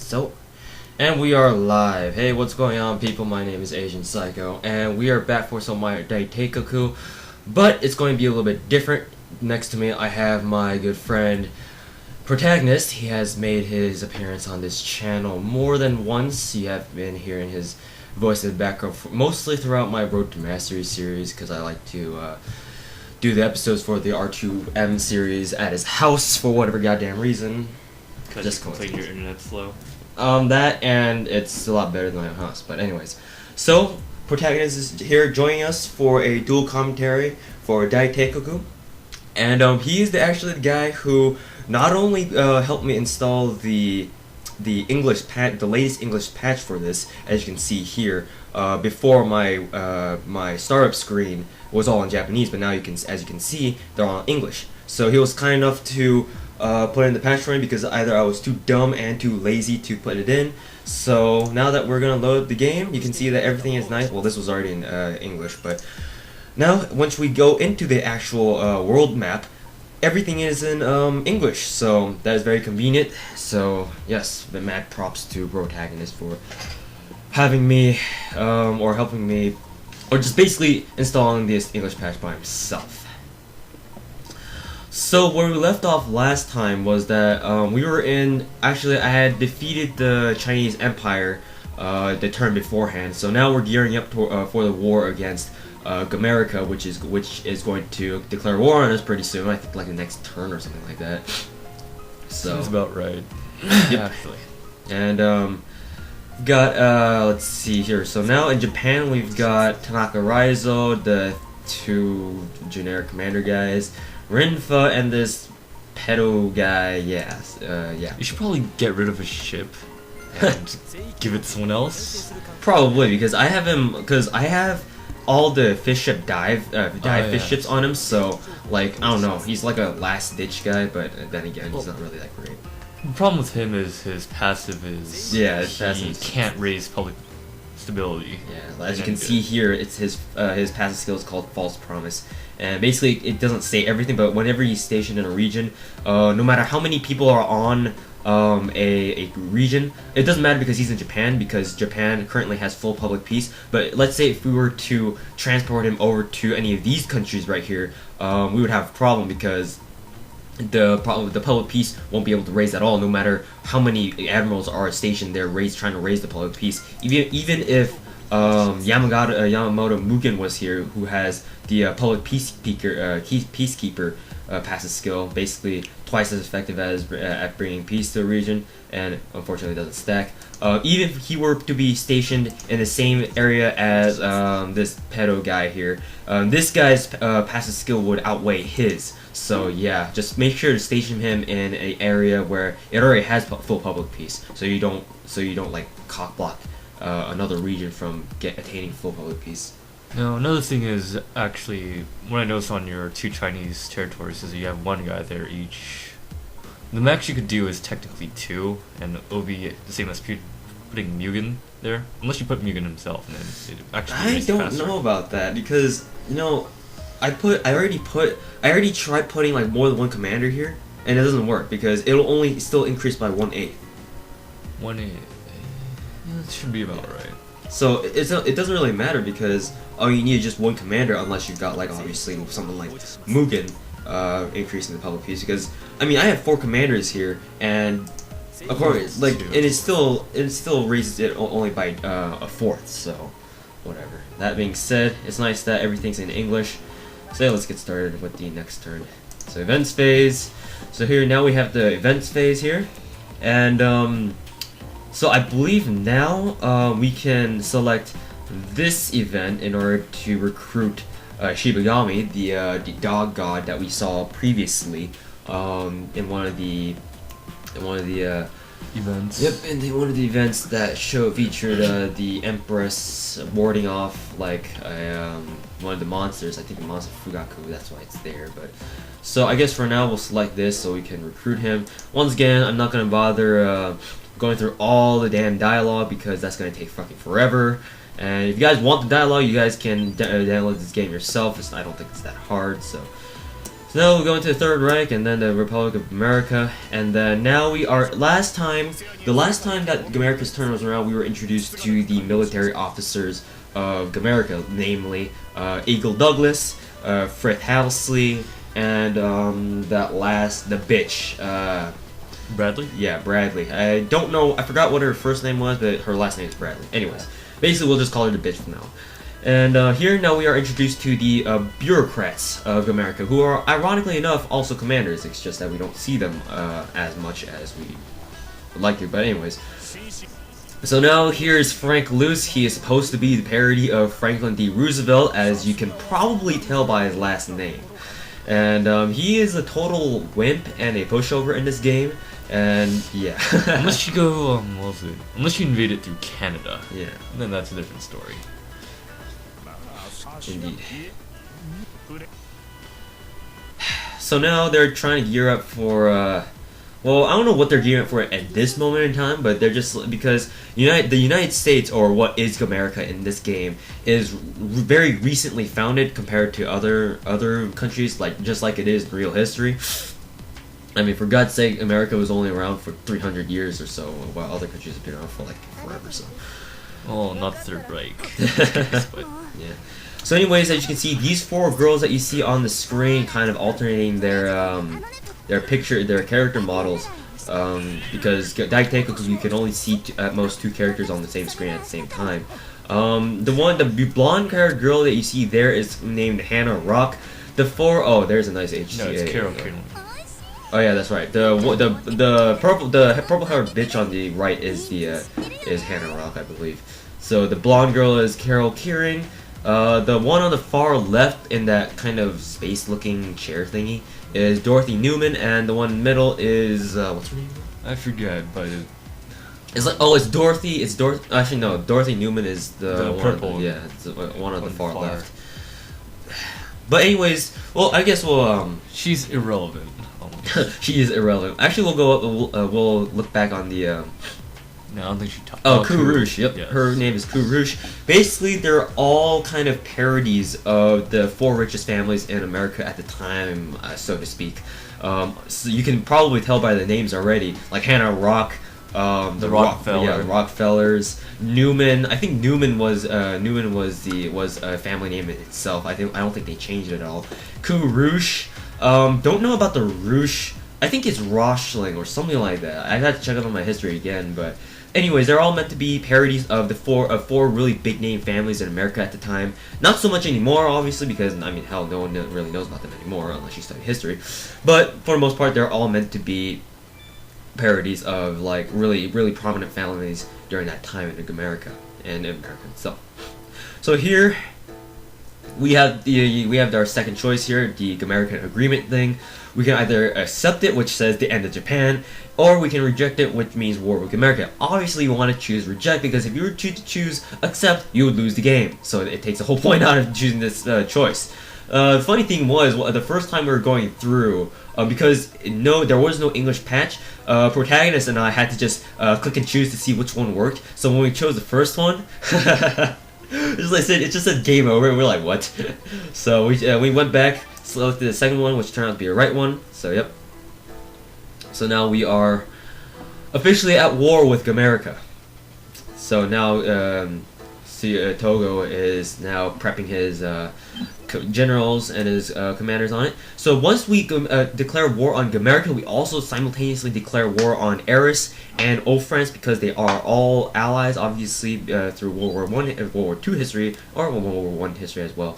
So, and we are live. Hey, what's going on, people? My name is Asian Psycho, and we are back for some of my Daiteikoku, but it's going to be a little bit different. Next to me, I have my good friend Protaganist. He has made his appearance on this channel more than once. You have been hearing his voice in the background mostly throughout my Road to Mastery series, because I like to do the episodes for the R2M series at his house for whatever goddamn reason. Just complain your internet's slow. That, and it's a lot better than my house. But anyways, so Protaganist is here joining us for a dual commentary for Daiteikoku, and he is actually the guy who not only helped me install the English patch, the latest English patch for this, as you can see here. Before my startup screen was all in Japanese, but now as you can see, they're all in English. So he was kind enough to put in the patch for me because either I was too dumb and too lazy to put it in. So now that we're gonna load the game, you can see that everything is nice. Well, this was already in English, but now once we go into the actual world map, everything is in English. So that is very convenient. So yes, the mad props to Protaganist for having me or helping me, or just basically installing this English patch by himself. So where we left off last time was that we were in, actually I had defeated the Chinese Empire the turn beforehand, so now we're gearing up for the war against America, which is going to declare war on us pretty soon. I think like the next turn or something like that. So seems about right. Yep. Actually. And got let's see here. So now in Japan we've got Tanaka Raizo, the two generic commander guys, Rinfa, and this pedo guy. Yeah. You should probably get rid of his ship and give it to someone else. Probably, because I have all the fish ship dive fish ships on him. So like, I don't know, he's like a last ditch guy, but then again, he's not really that great. The problem with him is his passive is he can't raise public stability. Yeah, as you can see here, it's his passive skill is called False Promise, and basically it doesn't say everything, but whenever he's stationed in a region, no matter how many people are on a region, it doesn't matter because he's in Japan, because Japan currently has full public peace. But let's say if we were to transport him over to any of these countries right here, we would have a problem, because the public peace won't be able to raise at all, no matter how many admirals are stationed there trying to raise the public peace. Even if Yamamoto Mugen was here, who has the public peacekeeper passive skill, basically twice as effective as at bringing peace to a region, and unfortunately doesn't stack. Even if he were to be stationed in the same area as this pedo guy here, this guy's passive skill would outweigh his. So yeah, just make sure to station him in an area where it already has full public peace, so you don't like cockblock another region from attaining full public peace. Now, another thing is, actually, what I noticed on your two Chinese territories is you have one guy there each. The max you could do is technically 2, and it'll be the same as putting Mugen there, unless you put Mugen himself, and then it actually I don't know about that, because I already tried putting like more than one commander here, and it doesn't work because it'll only still increase by 1/8. 1/8. Yeah, that should be about right. So it doesn't really matter, because all you need is just one commander, unless you've got like obviously something like Mugen increasing the public peace. Because I mean, I have 4 commanders here, and of course, like, and it still raises it only by a fourth. So whatever. That being said, it's nice that everything's in English. So let's get started with the next turn. So events phase. So here now we have the events phase here, and so I believe now we can select this event in order to recruit Shibagami, the dog god that we saw previously in one of the events. Yep, in one of the events that featured the Empress warding off like one of the monsters. I think the monster Fugaku. That's why it's there. But so I guess for now we'll select this so we can recruit him. Once again, I'm not gonna bother going through all the damn dialogue, because that's gonna take fucking forever. And if you guys want the dialogue, you guys can download this game yourself. I don't think it's that hard. So So now we go into the Third Reich and then the Republic of America, and then now we are the last time that America's turn was around, we were introduced to the military officers of America, namely Eagle Douglas, Fred Halsley, and the bitch. Bradley? Yeah, Bradley. I don't know, I forgot what her first name was, but her last name is Bradley. Anyways, basically we'll just call her the bitch from now. And here now we are introduced to the bureaucrats of America, who are, ironically enough, also commanders. It's just that we don't see them as much as we would like to. But anyways, so now here's Frank Luce. He is supposed to be the parody of Franklin D. Roosevelt, as you can probably tell by his last name. And he is a total wimp and a pushover in this game. And yeah, unless you go, what was it? Unless you invade it through Canada. Yeah. Then that's a different story. Indeed. So now they're trying to gear up for, well, I don't know what they're gearing up for at this moment in time, but they're just, because the United States, or what is America in this game, is very recently founded compared to other countries, just like it is in real history. I mean, for God's sake, America was only around for 300 years or so, while other countries have been around for like forever. So. Oh, not the Third Reich. But yeah. So anyways, as you can see, these four girls that you see on the screen kind of alternating their character models, because Daiteikoku, you can only see at most 2 characters on the same screen at the same time. The blonde-haired girl that you see there is named Hannah Rock. There's a nice HCA. no, it's Carol Kinley. Oh yeah, that's right. The purple-haired bitch on the right is Hannah Rock, I believe. So the blonde girl is Carol Kearing. The one on the far left in that kind of space-looking chair thingy is Dorothy Newman, and the one in the middle is what's her name? I forget, but it's Dorothy. Actually, no, Dorothy Newman is the one purple. It's the one on the far left. But anyways, well, I guess she's irrelevant. she is irrelevant. Actually, we'll look back on the. No, I don't think she talked. Oh, Kurush. Yep, yes. Her name is Kurush. Basically, they're all kind of parodies of the 4 richest families in America at the time, so to speak. So you can probably tell by the names already, like Hannah Rock, the Rockefeller. the Rockefellers. Newman. I think Newman was a family name in itself. I don't think they changed it at all. Kurush. Don't know about the Roosh. I think it's Roshling or something like that. I had to check out on my history again, but anyways, they're all meant to be parodies of the four really big name families in America at the time. Not so much anymore, obviously, because I mean, hell, no one really knows about them anymore unless you study history. But for the most part, they're all meant to be parodies of like really, really prominent families during that time in America and in America itself. So here we have our second choice here, the American Agreement thing. We can either accept it, which says the end of Japan, or we can reject it, which means war with America. Obviously, you want to choose reject, because if you were to choose accept, you would lose the game. So it takes the whole point out of choosing this choice. The funny thing was, the first time we were going through, because there was no English patch, Protaganist and I had to just click and choose to see which one worked. So when we chose the first one, as I said, it just said game over, and we're like, what? So we went back, selected the second one, which turned out to be a right one. So yep. So now we are officially at war with America. So now Togo is now prepping his generals and his commanders on it. So once we declare war on America, we also simultaneously declare war on Eris and France, because they are all allies, obviously, through World War I, World War II history, or World War I history as well.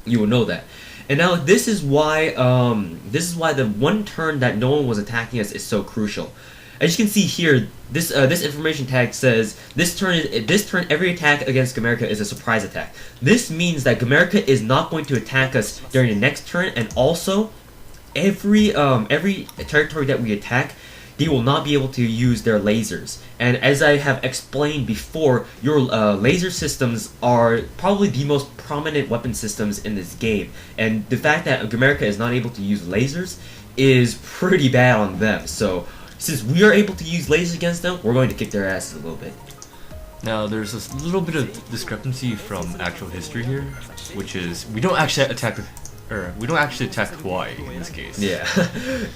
You will know that. And now this is why the one turn that no one was attacking us is so crucial. As you can see here, this information tag says this turn every attack against Gamerica is a surprise attack. This means that Gamerica is not going to attack us during the next turn, and also every territory that we attack, they will not be able to use their lasers. And as I have explained before, your laser systems are probably the most prominent weapon systems in this game. And the fact that Gamerica is not able to use lasers is pretty bad on them. So since we are able to use lasers against them, we're going to kick their asses a little bit. Now, there's a little bit of discrepancy from actual history here, which is we don't actually attack or we don't actually attack Hawaii in this case. Yeah,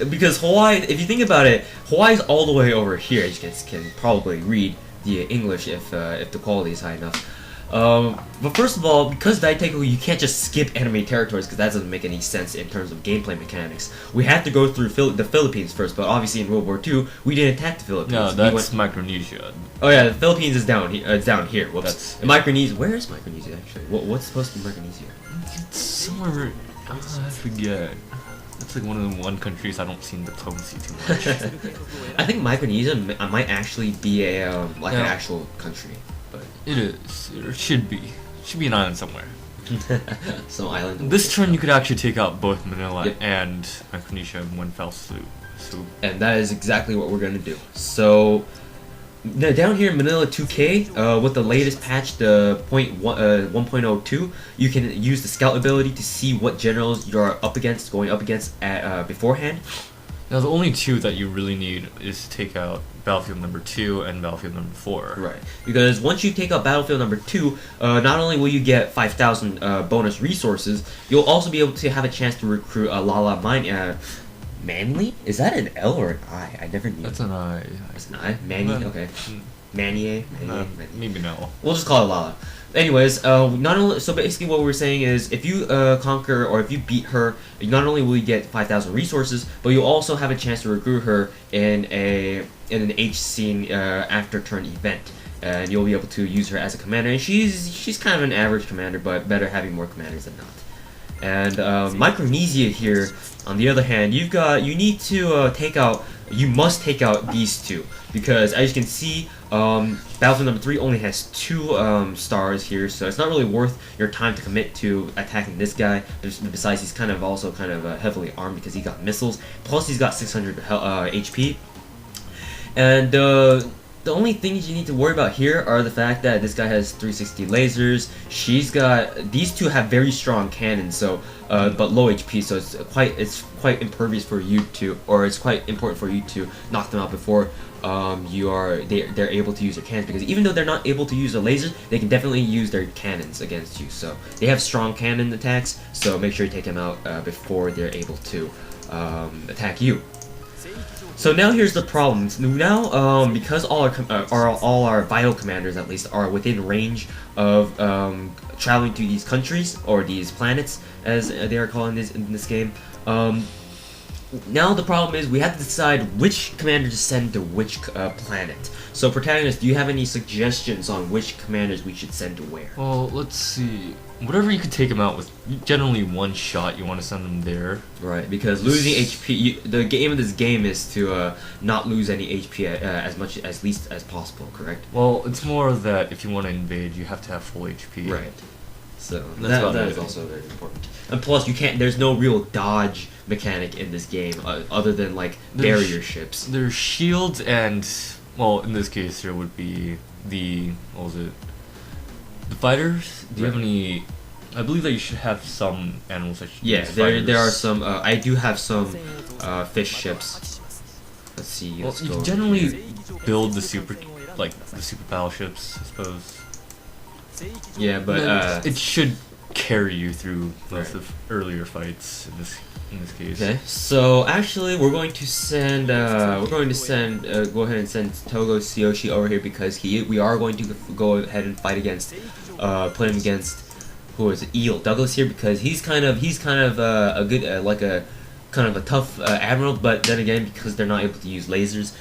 because Hawaii, if you think about it, Hawaii's all the way over here. As you guys can probably read the English if the quality is high enough. But first of all, because Daiteikoku, you can't just skip enemy territories because that doesn't make any sense in terms of gameplay mechanics. We have to go through the Philippines first, but obviously in World War II, we didn't attack the Philippines. No, that's Micronesia. Oh yeah, the Philippines is down here. It's down here. Whoops. Micronesia. Where is Micronesia actually? What's supposed to be Micronesia? It's somewhere. I forget. It's like one of the countries I don't see in diplomacy too much. I think Micronesia might actually be a an actual country. But it is. It should be. It should be an island somewhere. Some island. This turn you could actually take out both Manila and Micronesia in one fell swoop. And that is exactly what we're gonna do. So now down here in Manila 2K, with the latest patch, the 1.02, you can use the scout ability to see what generals you're going up against beforehand. Now the only two that you really need is to take out Battlefield number 2 and Battlefield number 4. Right, because once you take out Battlefield number 2, not only will you get 5,000 bonus resources, you'll also be able to have a chance to recruit a Lala Manly? Is that an L or an I? I never knew. That's an I. It's an I? Manny? Okay. Manier? Maybe no. We'll just call it Lala. Anyways, so basically what we're saying is if you conquer or if you beat her, not only will you get 5,000 resources, but you'll also have a chance to recruit her in an H scene after turn event. And you'll be able to use her as a commander. And she's kind of an average commander, but better having more commanders than not. And Micronesia here, on the other hand, you must take out these two, because as you can see, Battlefield number 3 only has 2 stars here, so it's not really worth your time to commit to attacking this guy. Besides, he's kind of heavily armed because he got missiles, plus he's got 600 HP. And the only things you need to worry about here are the fact that this guy has 360 lasers. These two have very strong cannons, so but low HP, so it's quite impervious for you to, or it's quite important for you to knock them out before they're able to use their cannons, because even though they're not able to use the lasers, they can definitely use their cannons against you. So they have strong cannon attacks, so make sure you take them out before they're able to attack you. So now here's the problem. Now, because all our vital commanders at least are within range of traveling to these countries or these planets, as they are calling in this game. Now the problem is we have to decide which commander to send to which planet. So Protagonist, do you have any suggestions on which commanders we should send to where? Well, let's see. Whatever you could take them out with, generally one shot, you want to send them there. Right, because losing HP, the game of this game is to not lose any HP as least as possible, correct? Well, it's more that if you want to invade, you have to have full HP. Right. So that is also very important. And plus, there's no real dodge mechanic in this game other than like barrier ships. There's shields and, well, in this case, there would be the the fighters. Do you have any? I believe that you should have some animals that you use fighters. there are some. I do have some fish ships. Let's see. Well, you can generally build the super battleships, I suppose. Yeah, but it should carry you through most of earlier fights in this case. Okay, so actually we're going to send go ahead and send Togo Tsuyoshi over here, because we are going to go ahead and fight against put him against who is it, Eel Douglas here, because he's kind of a good kind of a tough admiral, but then again, because they're not able to use lasers,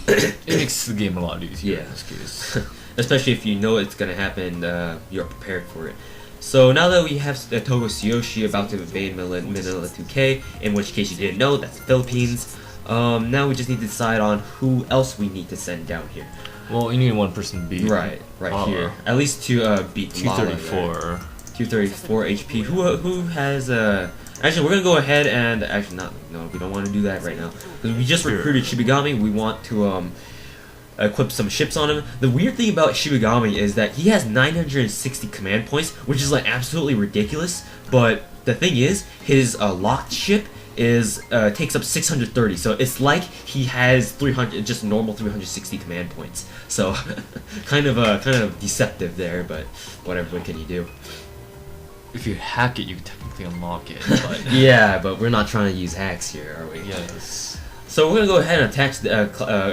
it makes the game a lot easier in this case. Especially if you know it's gonna happen, you're prepared for it. So now that we have Togo Tsuyoshi about to invade Manila 2K, in which case you didn't know, that's the Philippines. Now we just need to decide on who else we need to send down here. Well, you need one person to beat. Right here. At least to beat 234. 234 HP. Who has Actually, we're gonna go ahead and no, we don't want to do that right now, because we just recruited Shibagami. We want to equip some ships on him. The weird thing about Shibagami is that he has 960 command points, which is like absolutely ridiculous. But the thing is, his locked ship takes up 630, so it's like he has just normal 360 command points. So kind of deceptive there, but whatever. What can you do? if you hack it, you can technically unlock it. But Yeah, but we're not trying to use hacks here, are we? yes. So we're gonna go ahead and attach,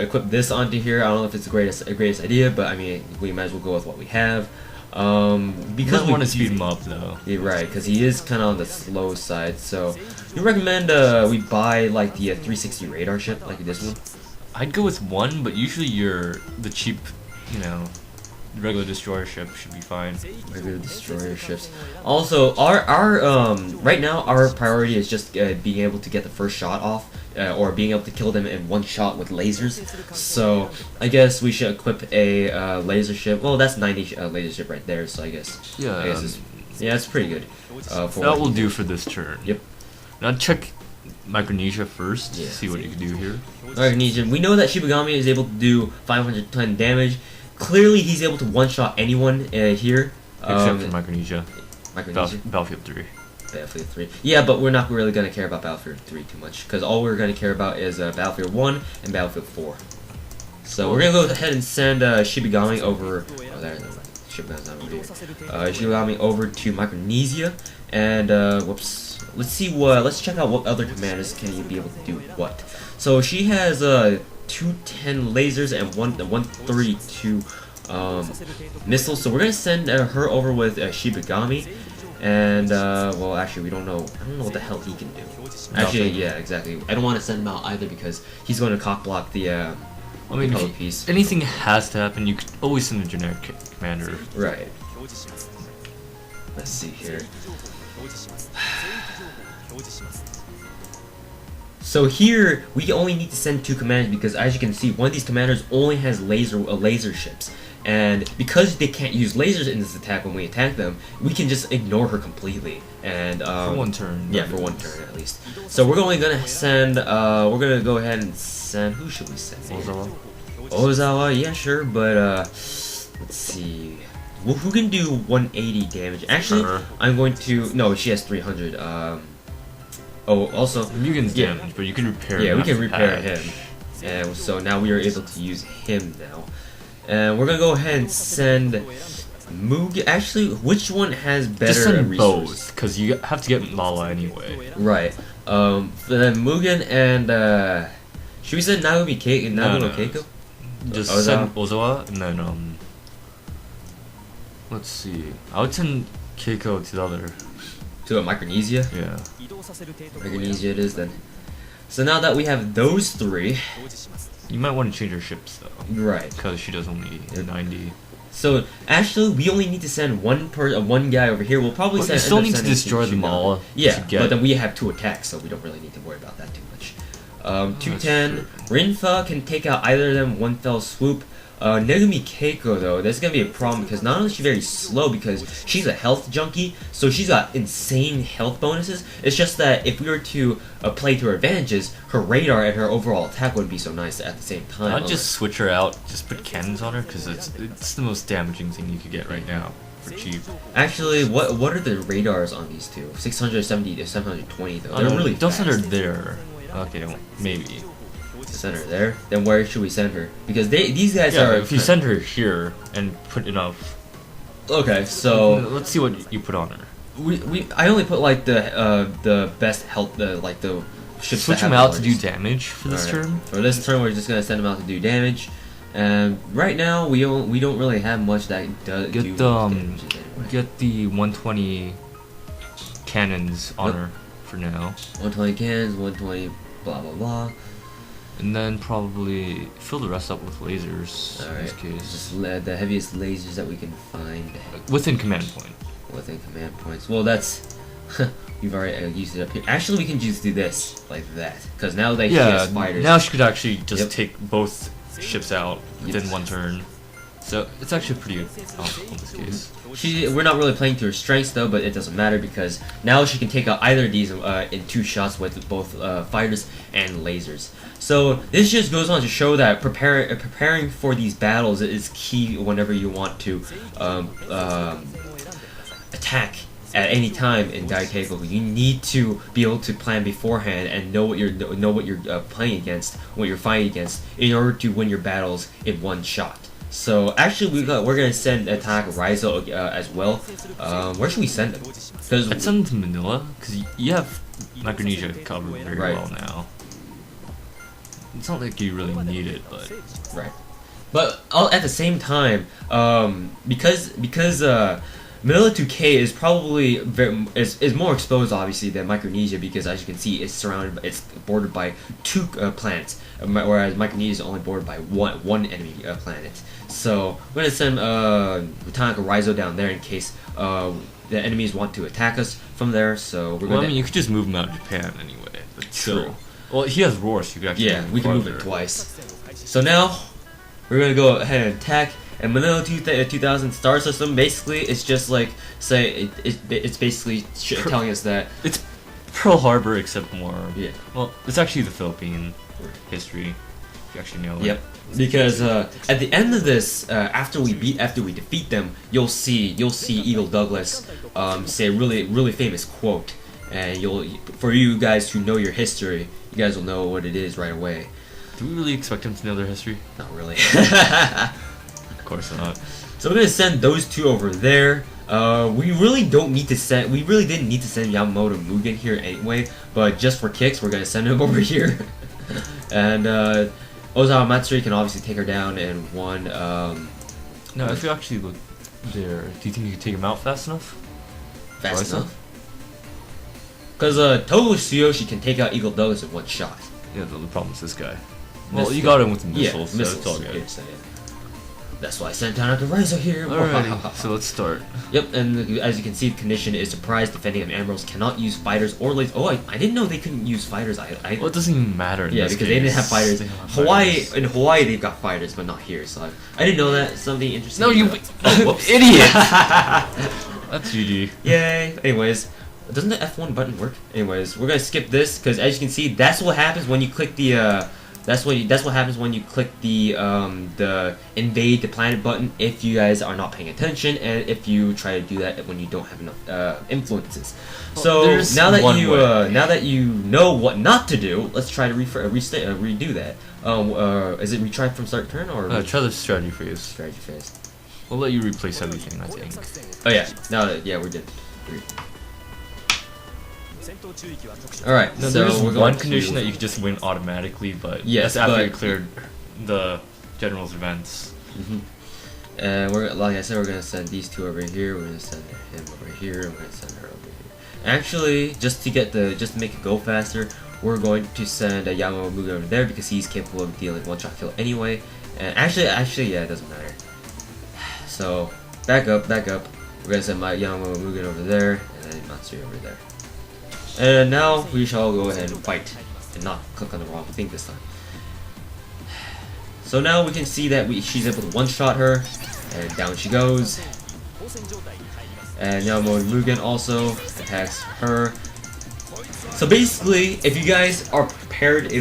equip this onto here. I don't know if it's the greatest idea, but I mean, we might as well go with what we have. Because we want to speed him up though. Yeah, right, because he is kind of on the slow side. So you recommend we buy like the 360 radar ship, like this one? I'd go with one, but usually the cheap, you know, regular destroyer ship should be fine. Regular destroyer ships. Also, our right now our priority is just being able to get the first shot off, or being able to kill them in one shot with lasers. So I guess we should equip a laser ship. Well, that's 90 laser ship right there. So I guess it's pretty good. That will do for this turn. Yep. Now check Micronesia first. Yeah. See what you can do here. Micronesia. We know that Shibagami is able to do 510 damage. Clearly, he's able to one-shot anyone here. Except for Micronesia. Micronesia. Battlefield 3. Battlefield 3. Yeah, but we're not really going to care about Battlefield 3 too much, because all we're going to care about is Battlefield 1 and Battlefield 4. So we're going to go ahead and send Shibagami over... Oh, there's Shibagami's not over here. Shibagami over to Micronesia, and whoops. Let's check out what other commanders can you be able to do what. So she has 210 lasers and 132 missiles. So we're gonna send her over with Shibagami, and well, actually, we don't know. I don't know what the hell he can do. Actually, yeah, exactly. I don't want to send him out either because he's going to cock block the. I mean, if anything has to happen, you could always send a generic commander. Right. Let's see here. So here, we only need to send 2 commanders because, as you can see, one of these commanders only has laser ships. And because they can't use lasers in this attack when we attack them, we can just ignore her completely. And for one turn. Yeah, for one turn at least. So we're only gonna send. We're gonna go ahead and send. Who should we send? Ozawa. Ozawa, yeah, sure, but let's see. Well, who can do 180 damage? Actually, I'm going to. No, she has 300. Oh, also Mugen's damage, but you can repair. Yeah, we can repair him. And so now we are able to use him now. And we're gonna go ahead and send Mugen. Actually, which one has better Just send resources? both, because you have to get Lala anyway. Right. Then Mugen and should we send Nagumi Keiko? No. Keiko? Just send Ozawa and then let's see. I would send Keiko to the other. To Micronesia? Yeah. Micronesia it is then. So now that we have those 3, you might want to change her ships though. Right. Because she does only 90. So actually, we only need to send one guy over here. We'll probably send. You still need to destroy them all. Yeah, but then we have 2 attacks, so we don't really need to worry about that too much. 210. Rinfa can take out either of them one fell swoop. Negumi Keiko though, that's gonna be a problem because not only is she very slow because she's a health junkie, so she's got insane health bonuses. It's just that if we were to play to her advantages, her radar and her overall attack wouldn't be so nice at the same time. I'd just switch her out, just put cannons on her because it's the most damaging thing you could get right now for cheap. Actually, what are the radars on these two? 670 to 720 though. They're really don't fast. send her there. Okay, maybe. Send her there? Then where should we send her? Because these guys are. If you send her here and put enough. Okay, so let's see what you put on her. I only put like the best health, the ships. Switch them out to do damage for this turn. For this turn, we're just gonna send them out to do damage. And right now we don't really have much that does get the 120 cannons on her for now. 120 cannons, 120 blah blah blah. And then probably fill the rest up with lasers in this case. Just the heaviest lasers that we can find. Within command point. Within command points. Well, that's... we've already used it up here. Actually, we can just do this, like that. Because now that she has spiders... now she could actually just take both ships out within one turn. So it's actually pretty awesome in this case. We're not really playing to her strengths though, but it doesn't matter because now she can take out either of these in 2 shots with both fighters and lasers. So this just goes on to show that preparing for these battles is key whenever you want to attack at any time in Daiteikoku. You need to be able to plan beforehand and know what you're playing against, what you're fighting against, in order to win your battles in one shot. So actually, we're gonna send attack Raizo as well. Where should we send him? Because I'd send him to Manila because you have Micronesia covered very Right. well now. It's not like you really need it, but right, but at the same time, because Manila 2K is probably is more exposed obviously than Micronesia because as you can see it's bordered by two planets, whereas Micronesia is only bordered by one enemy planet. So we're gonna send Daiteikoku Raizo down there in case the enemies want to attack us from there. So we're well, gonna. I mean, you could just move him out of Japan anyway. But True. still. Well, he has roar, so you could actually. Yeah, we can move it farther. twice. So now we're gonna go ahead and attack. And Manila 2000 star system basically it's just like say it's basically telling us that It's Pearl Harbor except more. yeah. Well, it's actually the Philippine history. If you actually know it. Yep. Because at the end of this, after we defeat them, you'll see Eagle Douglas say a really famous quote, and for you guys who know your history, you guys will know what it is right away. Do we really expect him to know their history? Not really. Of course not. So we're gonna send those two over there. We really didn't need to send Yamamoto Mugen here anyway, but just for kicks, we're gonna send him over here. And Ozawa Matsuri can obviously take her down in one. No, if you actually look there, do you think you can take him out fast enough? Fast Raizo? enough. Because Togo Tsuyoshi can take out Eagle Douglas in one shot. Yeah, the problem is this guy. Well, This you guy. got him with the missiles, Yeah, so it's all good. yeah, so, yeah. That's why I sent down to Raizo here. Alrighty, so let's start. Yep, and as you can see, the condition is surprise defending of Ambrose cannot use fighters or lasers. Oh, I didn't know they couldn't use fighters. Well, it doesn't even matter in yeah, this because case. they didn't have fighters. They don't have Hawaii fighters. in Hawaii they've got fighters, but not here. So I didn't know that. Something interesting. No, you Oh, whoops. idiot! That's GG. Yay. Anyways, doesn't the F1 button work? Anyways, we're gonna skip this because as you can see, that's what happens when you click the. That's what happens when you click the invade the planet button if you guys are not paying attention and if you try to do that when you don't have enough influences. Well, So there's now that one you way. now that you know what not to do, let's try to redo that. Is it retry from start turn or Try the strategy phase. strategy phase? We'll let you replace everything, I think. Oh yeah, now that we're good. Alright, No, so there's we're going one to- condition that you can just win automatically, but Yes, that's after but- you cleared the general's events. And we're like I said, we're gonna send these two over here. We're gonna send him over here. We're gonna send her over here. Actually, just to make it go faster, we're going to send Yamamoto Mugen over there because he's capable of dealing one-shot kill anyway. And actually, yeah, it doesn't matter. So back up. We're gonna send my Yamamoto Mugen over there, and then Matsuri over there. And now we shall go ahead and fight, and not click on the wrong thing this time. So now we can see that she's able to one-shot her, and down she goes. And Yamamoto Mugen also attacks her. So basically, if you guys are prepared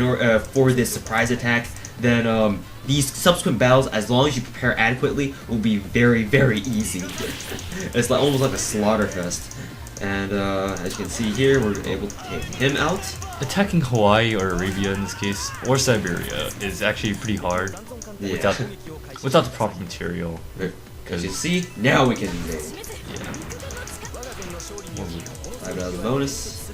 for this surprise attack, then these subsequent battles, as long as you prepare adequately, will be very, very easy. It's like almost like a slaughter fest. And as you can see here, we're able to take him out. Attacking Hawaii or Arabia in this case, or Siberia, is actually pretty hard Yeah. without the proper material. As you can see, now we can invade. Yeah. $5 bonus.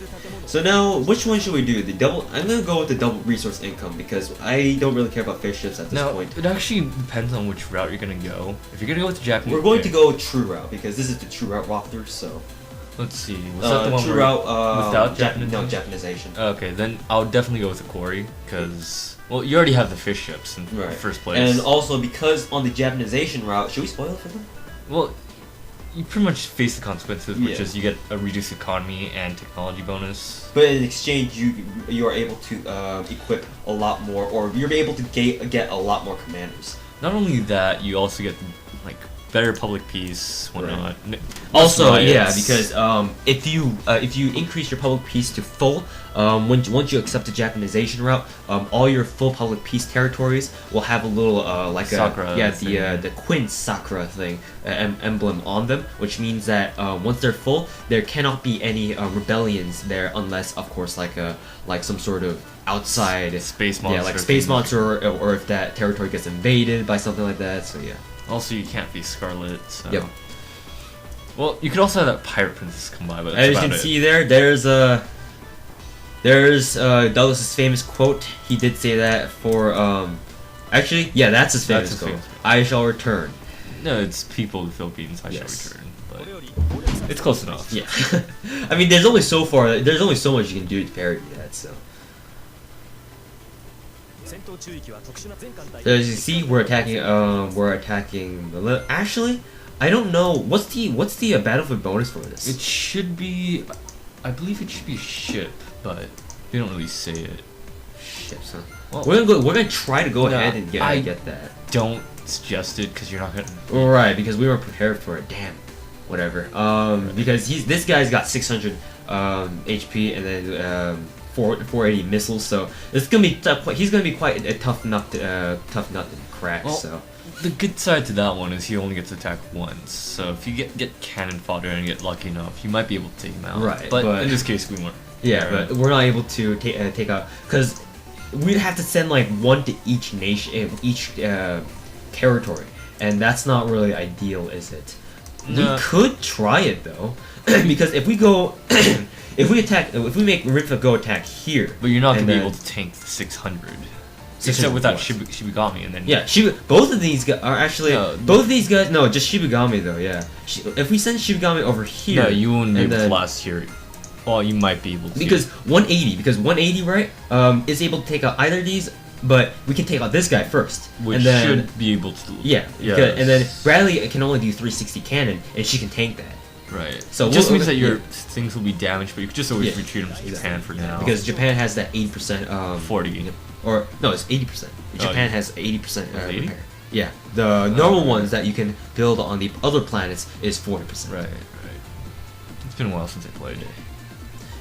So now, which one should we do? The double? I'm gonna go with the double resource income because I don't really care about fish ships at this Now, point. it actually depends on which route you're gonna go. If you're gonna go with the Japanese, We're going to go true route because this is the true route walkthrough. So Let's see. Was that the one true where- route without Japanese? no Japanization. Okay, then I'll definitely go with the quarry because you already have the fish ships in the first place. And also because on the Japanization route, should we spoil it for them? Well, you pretty much face the consequences, which Yeah. is you get a reduced economy and technology bonus. But in exchange, you are able to equip a lot more, or you're able to get a lot more commanders. Not only that, you also get like better public peace, whatnot. Right. Also, yeah, riots. because if you increase your public peace to full, once you accept the Japanization route, all your full public peace territories will have a little like Sakura the Queen Sakura thing emblem on them, which means that once they're full, there cannot be any rebellions there unless, of course, like some sort of outside space monster. Yeah, like space monster, or if that territory gets invaded by something like that. So yeah. Also, you can't be Scarlet. So. Yep. Well, you could also have that pirate princess come by, but that's as you about can it. see there's Douglas's famous quote. He did say that for actually, yeah, that's his famous his quote. famous. I shall return. No, it's people of the Philippines. I Yes. shall return, but it's close enough. Yeah. I mean, there's only so much you can do to parody that. So as you see, we're attacking the actually, I don't know what's the battlefield bonus for this. It should be, I believe it should be ship, but they don't really say it. Ships, huh? Well, We're gonna try to go no, ahead and get that. Don't suggest it because you're not gonna. Right, because we weren't prepared for it. Damn. Whatever. Because this guy's got 600 HP and then 480 missiles, so it's gonna be he's gonna be quite a tough nut to crack. Well, so the good side to that one is he only gets attacked once. So if you get cannon fodder and get lucky enough, you might be able to take him out. Right, but but in this case we weren't. yeah, but we're not able to take out because we'd have to send like one to each nation, each territory, and that's not really ideal, is it? No. We could try it though, because if we go. If we make Rinfa go attack here, But you're not and gonna be then- able to tank the 600. 600 Except without what? Shibigami, and then Yeah, both of these guys are actually both of these guys. No, just Shibagami though. Yeah, if we send Shibagami over here, no, you won't be and able to then- last here. Well, you might be able to. because 180, right? Is able to take out either of these, but we can take out this guy first, which and then should be able to. yeah, Yes. because- and then Bradley can only do 360 cannon, and she can tank that. Right. So it just we'll- means that your yeah. things will be damaged, but you could just always Yeah, retreat them to Japan for now. Because Japan has that 80%. 40. Or no, it's 80%. Japan has 80% 80? repair. Yeah, the normal ones that you can build on the other planets is 40%. Right. It's been a while since I played it.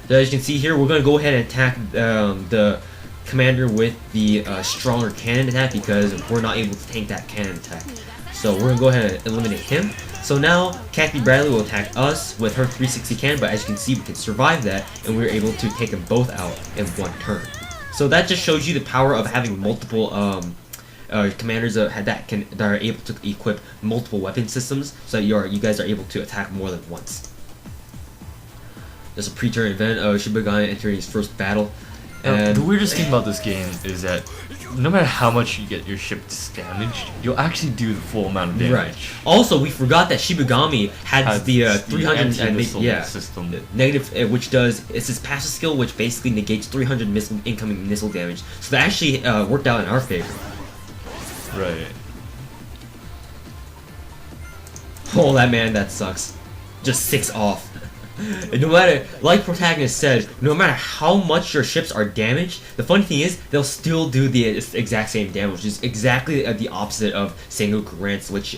So as you can see here, we're gonna go ahead and attack the commander with the stronger cannon attack because we're not able to tank that cannon attack. So we're gonna go ahead and eliminate him. So now Kathy Bradley will attack us with her 360 cannon, but as you can see, we can survive that, and we're able to take them both out in one turn. So that just shows you the power of having multiple commanders that are able to equip multiple weapon systems, so that you guys are able to attack more than once. There's a pre-turn event of Shibagami entering his first battle. And the weirdest thing about this game is that no matter how much you get your ship damaged, you'll actually do the full amount of damage. right. Also, we forgot that Shibagami had the 300 anti-missile system. negative, which does it's his passive skill, which basically negates 300 incoming missile damage. So that actually worked out in our favor. Right. Oh, that sucks. Just 6 off. And no matter, like Protaganist said, no matter how much your ships are damaged, the funny thing is they'll still do the exact same damage, which is exactly the opposite of Sengoku Rants, which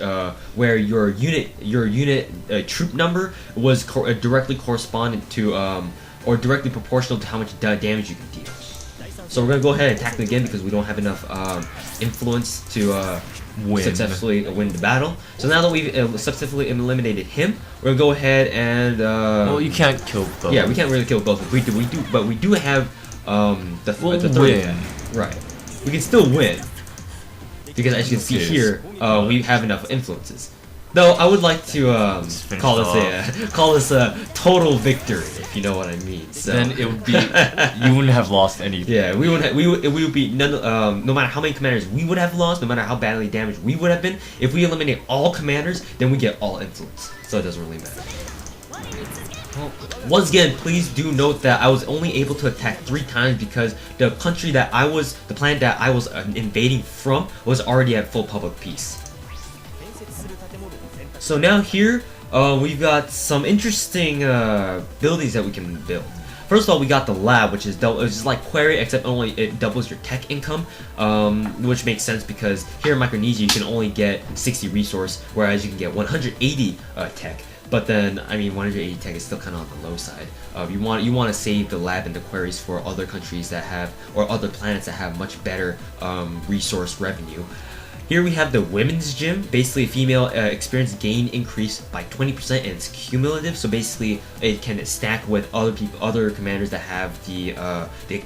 where your unit troop number was directly correspondent to or directly proportional to how much damage you can deal. So we're gonna go ahead and attack them again because we don't have enough influence to successfully win the battle. So now that we've successfully eliminated him, we're gonna go ahead and well, you can't kill both. yeah, we can't really kill both. We do have the third win. right. We can still win because as you can see Yes. here, we have enough influences. Though I would like to call this a total victory, if you know what I mean. So. Then it would be you wouldn't have lost anything. Yeah, we would be no matter how many commanders we would have lost, no matter how badly damaged we would have been. If we eliminate all commanders, then we get all influence, so it doesn't really matter. Well, once again, please do note that I was only able to attack 3 times because the planet that I was invading from was already at full public peace. So now here, we've got some interesting buildings that we can build. first of all, we got the lab, which is just like Query, except only it doubles your tech income, which makes sense because here in Micronesia you can only get 60 resource, whereas you can get 180 tech. But then, I mean, 180 tech is still kind of on the low side. You want to save the lab and the queries for other countries that have, or other planets that have much better resource revenue. Here we have the women's gym. Basically, female experience gain increase by 20%, and it's cumulative. So basically, it can stack with other commanders that have the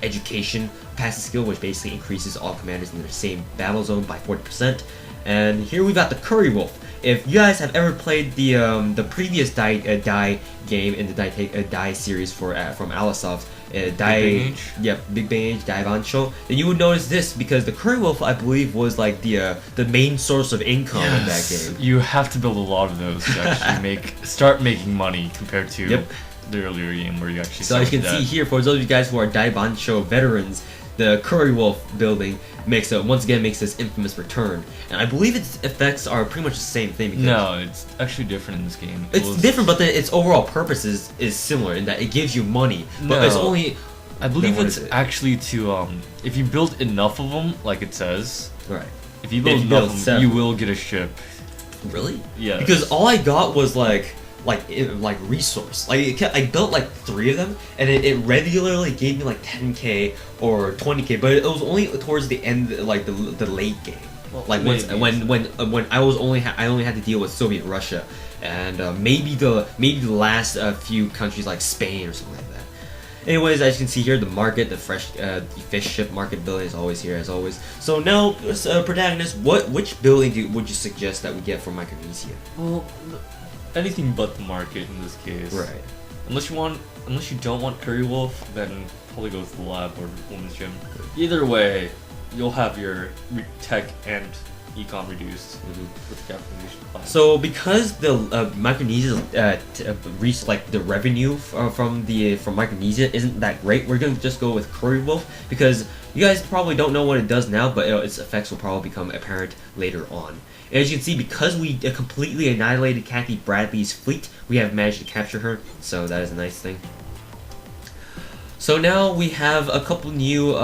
education passive skill, which basically increases all commanders in the same battle zone by 40%. And here we got the Curry Wolf. If you guys have ever played the previous Dai game in the Dai series from Alisoft, Big Bang Age? Yep, Big Bang Age, Dai Bancho, then you would notice this because the Curry Wolf, I believe, was like the main source of income in that game. You have to build a lot of those to actually start making money compared to the earlier game where you actually. So as you can see here, for those of you guys who are Dai Bancho veterans, the Curry Wolf building once again makes this infamous return, and I believe its effects are pretty much the same thing. Because no, it's actually different in this game. It's different, but its overall purpose is similar in that it gives you money. But it's only, I believe it's actually to if you build enough of them, like it says. Right. If you build enough of them, you will get a ship. Really? Yeah. Because all I got was like resource. Like I built like 3 of them, and it regularly gave me like 10k or 20k, but it was only towards the end, like the late game. Well, like when I only had to deal with Soviet Russia, and maybe the last few countries like Spain or something like that. Anyways, as you can see here, the market, the fish ship market building is always here as always. So now, Protagonist, which building would you suggest that we get from Micronesia? Well, anything but the market in this case. Right. Unless you don't want Curry Wolf, then probably go with the lab or women's gym. Either way, you'll have your tech and econ reduced with the capitalization class. So because the Micronesia like the revenue from Micronesia isn't that great, we're gonna just go with Curry Wolf because you guys probably don't know what it does now, but its effects will probably become apparent later on. And as you can see, because we completely annihilated Kathy Bradley's fleet, we have managed to capture her, so that is a nice thing. So now we have a couple new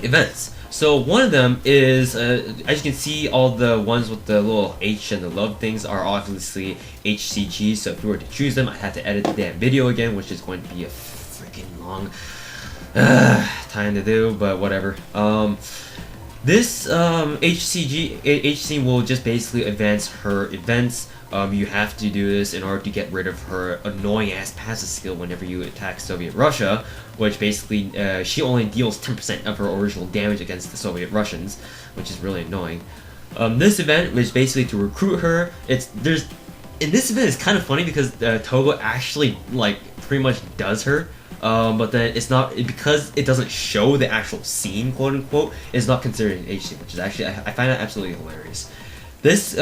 events. So one of them is, as you can see, all the ones with the little H and the love things are obviously HCGs, so if we were to choose them, I have to edit the damn video again, which is going to be a freaking long time to do, but whatever. This HC will just basically advance her events. You have to do this in order to get rid of her annoying ass passive skill whenever you attack Soviet Russia, which basically she only deals 10% of her original damage against the Soviet Russians, which is really annoying. This event was basically to recruit her. In this event, it's kind of funny because Togo actually pretty much does her. But then it's not, because it doesn't show the actual scene, quote unquote. It's not considered an HC, which is actually I find that absolutely hilarious. This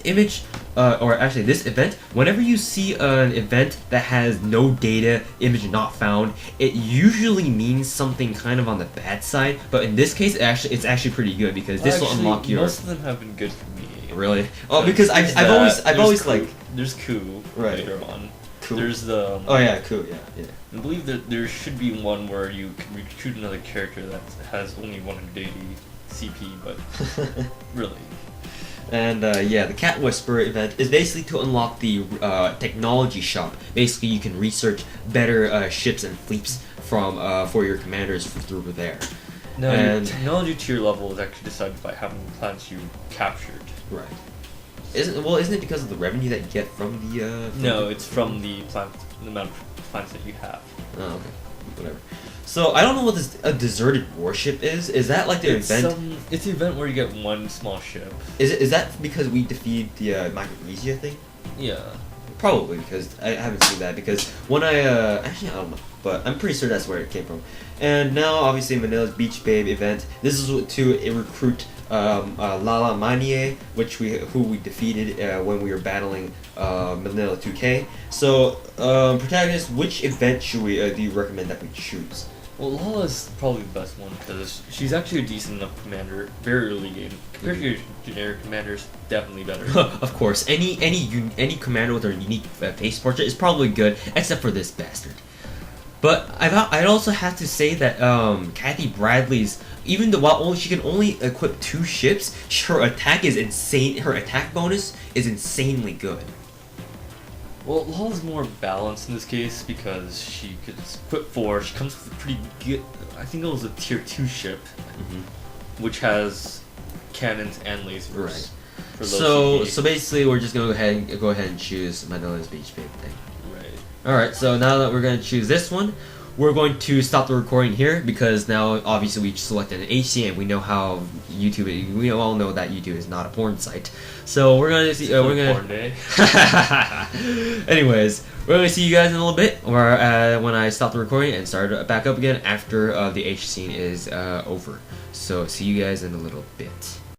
image, or actually this event, whenever you see an event that has no data, image not found, it usually means something kind of on the bad side. But in this case, it's actually pretty good because this will unlock your. Most of them have been good for me. Really? Oh, because I've always like. There's Coup later on. Coup. There's the. Oh yeah, Coup. Yeah. I believe that there should be one where you can recruit another character that has only 180 CP, but really. And yeah, the Cat Whisperer event is basically to unlock the technology shop. Basically, you can research better ships and fleets for your commanders through there. No, your technology tier level is actually decided by how many planets you captured. Right. Isn't it because of the revenue that you get from the? No, it's from the amount of planets that you have. Oh, okay. Whatever. So I don't know what a deserted warship is. Is that like the event? It's the event where you get one small ship. Is that because we defeated the Micronesia thing? Yeah. Probably, because I haven't seen that, because when actually I don't know, but I'm pretty sure that's where it came from. And now obviously Manila's Beach Babe event. This is to recruit Lala Manie, who we defeated when we were battling Manila 2K. So Protagonist, which event do you recommend that we choose? Well, Lala's probably the best one because she's actually a decent enough commander, very early game. Compared to your generic commanders, definitely better. Of course, any commander with a unique face portrait is probably good, except for this bastard. But I'd also have to say that Kathy Bradley's, even though while she can only equip 2 ships, her attack is insane. Her attack bonus is insanely good. Well, Lala's more balanced in this case because she could equip 4. She comes with a pretty good, I think it was a tier 2 ship, which has cannons and lasers. Right. For low So basically, we're just gonna go ahead and choose Manila's Beach Babe thing. Right. All right. So now that we're gonna choose this one, we're going to stop the recording here because now obviously we selected an HC and we know how YouTube. We all know that YouTube is not a porn site. So we're gonna see. We're gonna. Porn day. Anyways, we're gonna see you guys in a little bit, or when I stop the recording and start it back up again after the H scene is over. So see you guys in a little bit.